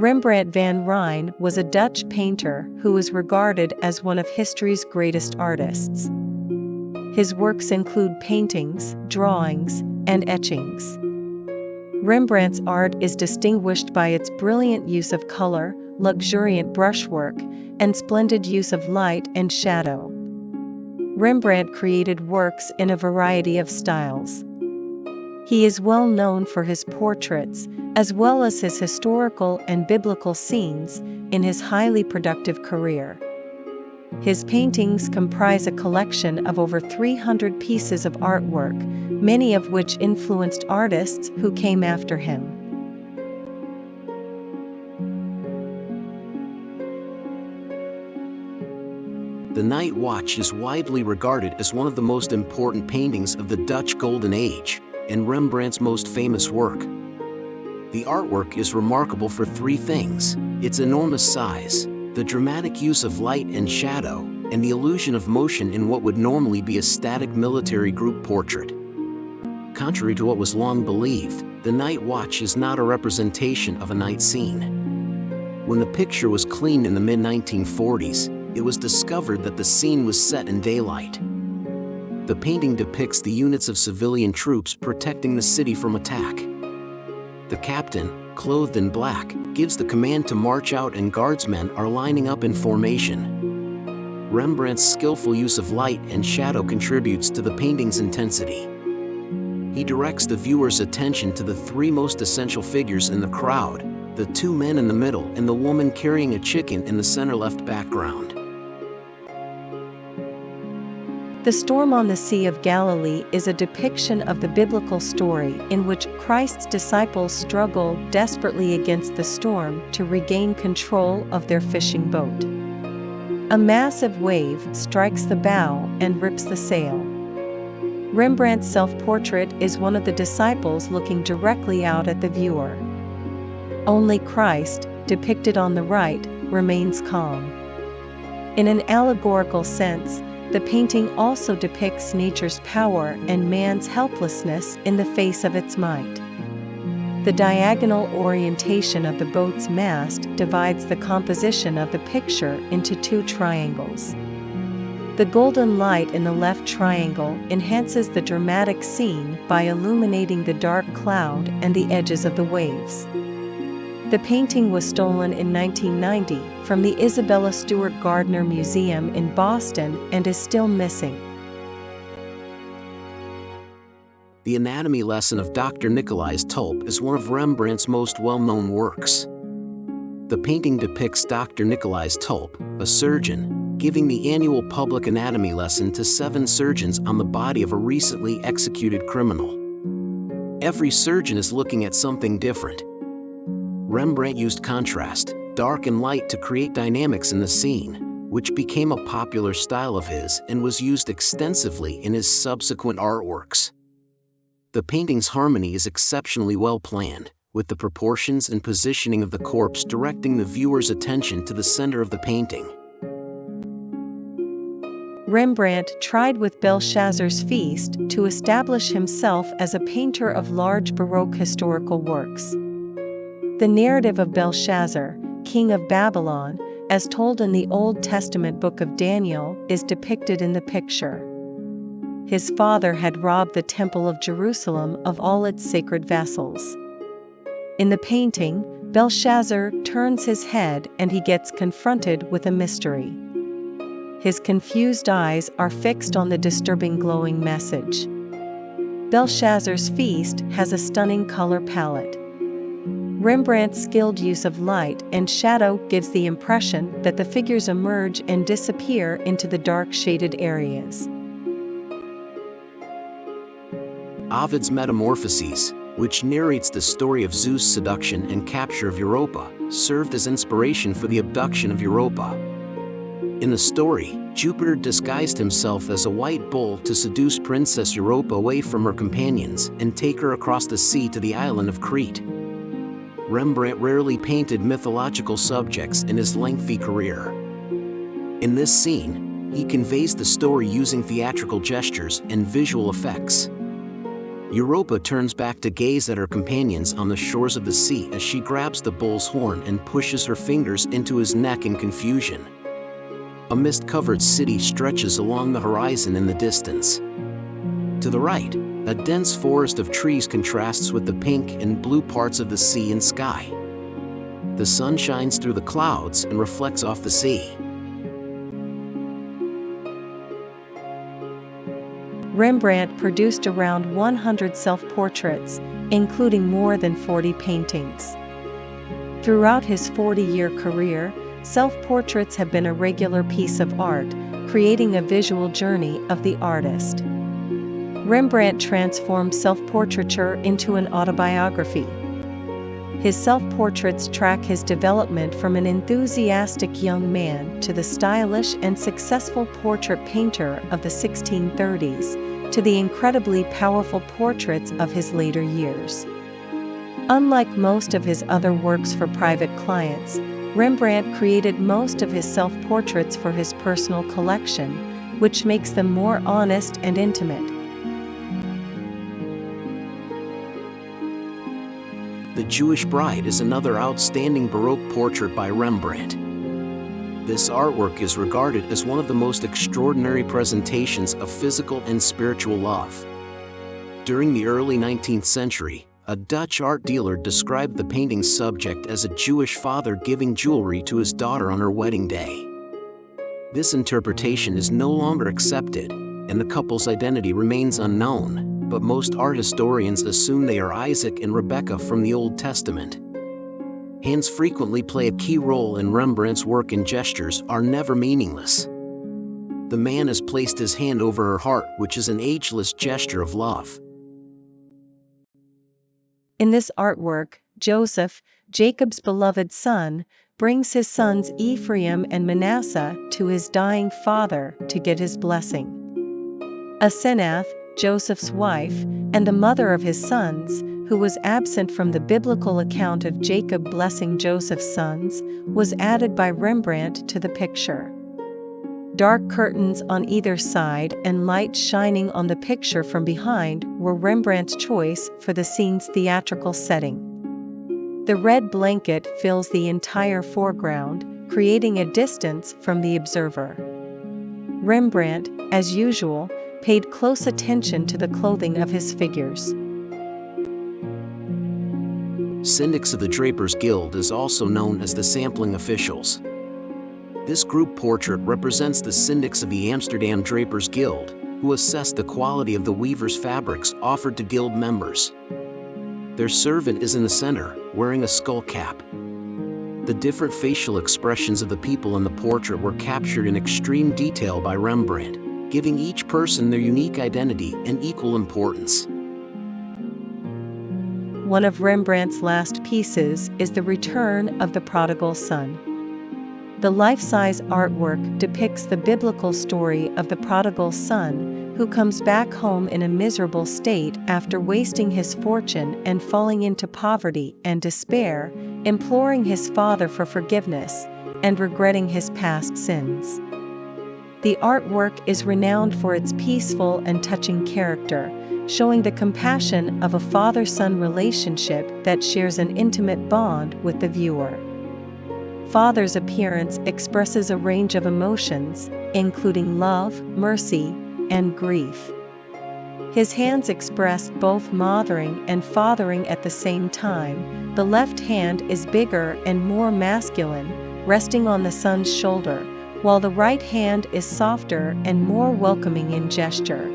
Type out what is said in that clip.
Rembrandt van Rijn was a Dutch painter who is regarded as one of history's greatest artists. His works include paintings, drawings, and etchings. Rembrandt's art is distinguished by its brilliant use of color, luxuriant brushwork, and splendid use of light and shadow. Rembrandt created works in a variety of styles. He is well known for his portraits, as well as his historical and biblical scenes, in his highly productive career. His paintings comprise a collection of over 300 pieces of artwork, many of which influenced artists who came after him. The Night Watch is widely regarded as one of the most important paintings of the Dutch Golden Age, and Rembrandt's most famous work. The artwork is remarkable for three things: its enormous size, the dramatic use of light and shadow, and the illusion of motion in what would normally be a static military group portrait. Contrary to what was long believed, the Night Watch is not a representation of a night scene. When the picture was cleaned in the mid-1940s, it was discovered that the scene was set in daylight. The painting depicts the units of civilian troops protecting the city from attack. The captain, clothed in black, gives the command to march out, and guardsmen are lining up in formation. Rembrandt's skillful use of light and shadow contributes to the painting's intensity. He directs the viewer's attention to the three most essential figures in the crowd: the two men in the middle and the woman carrying a chicken in the center left background. The Storm on the Sea of Galilee is a depiction of the biblical story in which Christ's disciples struggle desperately against the storm to regain control of their fishing boat. A massive wave strikes the bow and rips the sail. Rembrandt's self-portrait is one of the disciples looking directly out at the viewer. Only Christ, depicted on the right, remains calm. In an allegorical sense, the painting also depicts nature's power and man's helplessness in the face of its might. The diagonal orientation of the boat's mast divides the composition of the picture into two triangles. The golden light in the left triangle enhances the dramatic scene by illuminating the dark cloud and the edges of the waves. The painting was stolen in 1990 from the Isabella Stewart Gardner Museum in Boston and is still missing. The Anatomy Lesson of Dr. Nicolaes Tulp is one of Rembrandt's most well-known works. The painting depicts Dr. Nicolaes Tulp, a surgeon, giving the annual public anatomy lesson to 7 surgeons on the body of a recently executed criminal. Every surgeon is looking at something different. Rembrandt used contrast, dark and light, to create dynamics in the scene, which became a popular style of his and was used extensively in his subsequent artworks. The painting's harmony is exceptionally well planned, with the proportions and positioning of the corpse directing the viewer's attention to the center of the painting. Rembrandt tried with Belshazzar's Feast to establish himself as a painter of large Baroque historical works. The narrative of Belshazzar, king of Babylon, as told in the Old Testament book of Daniel, is depicted in the picture. His father had robbed the Temple of Jerusalem of all its sacred vessels. In the painting, Belshazzar turns his head and he gets confronted with a mystery. His confused eyes are fixed on the disturbing glowing message. Belshazzar's Feast has a stunning color palette. Rembrandt's skilled use of light and shadow gives the impression that the figures emerge and disappear into the dark shaded areas. Ovid's Metamorphoses, which narrates the story of Zeus' seduction and capture of Europa, served as inspiration for the Abduction of Europa. In the story, Jupiter disguised himself as a white bull to seduce Princess Europa away from her companions and take her across the sea to the island of Crete. Rembrandt rarely painted mythological subjects in his lengthy career. In this scene, he conveys the story using theatrical gestures and visual effects. Europa turns back to gaze at her companions on the shores of the sea as she grabs the bull's horn and pushes her fingers into his neck in confusion. A mist-covered city stretches along the horizon in the distance. To the right, a dense forest of trees contrasts with the pink and blue parts of the sea and sky. The sun shines through the clouds and reflects off the sea. Rembrandt produced around 100 self-portraits, including more than 40 paintings. Throughout his 40-year career, self-portraits have been a regular piece of art, creating a visual journey of the artist. Rembrandt transformed self-portraiture into an autobiography. His self-portraits track his development from an enthusiastic young man to the stylish and successful portrait painter of the 1630s, to the incredibly powerful portraits of his later years. Unlike most of his other works for private clients, Rembrandt created most of his self-portraits for his personal collection, which makes them more honest and intimate. The Jewish Bride is another outstanding Baroque portrait by Rembrandt. This artwork is regarded as one of the most extraordinary presentations of physical and spiritual love. During the early 19th century, a Dutch art dealer described the painting's subject as a Jewish father giving jewelry to his daughter on her wedding day. This interpretation is no longer accepted, and the couple's identity remains unknown, but most art historians assume they are Isaac and Rebecca from the Old Testament. Hands frequently play a key role in Rembrandt's work, and gestures are never meaningless. The man has placed his hand over her heart, which is an ageless gesture of love. In this artwork, Joseph, Jacob's beloved son, brings his sons Ephraim and Manasseh to his dying father to get his blessing. Asenath, Joseph's wife, and the mother of his sons, who was absent from the biblical account of Jacob blessing Joseph's sons, was added by Rembrandt to the picture. Dark curtains on either side and light shining on the picture from behind were Rembrandt's choice for the scene's theatrical setting. The red blanket fills the entire foreground, creating a distance from the observer. Rembrandt, as usual, paid close attention to the clothing of his figures. Syndics of the Drapers Guild is also known as the sampling officials. This group portrait represents the syndics of the Amsterdam Drapers Guild, who assess the quality of the weavers' fabrics offered to guild members. Their servant is in the center, wearing a skull cap. The different facial expressions of the people in the portrait were captured in extreme detail by Rembrandt, giving each person their unique identity and equal importance. One of Rembrandt's last pieces is The Return of the Prodigal Son. The life-size artwork depicts the biblical story of the prodigal son, who comes back home in a miserable state after wasting his fortune and falling into poverty and despair, imploring his father for forgiveness, and regretting his past sins. The artwork is renowned for its peaceful and touching character, showing the compassion of a father-son relationship that shares an intimate bond with the viewer. Father's appearance expresses a range of emotions, including love, mercy, and grief. His hands express both mothering and fathering at the same time. The left hand is bigger and more masculine, resting on the son's shoulder, while the right hand is softer and more welcoming in gesture.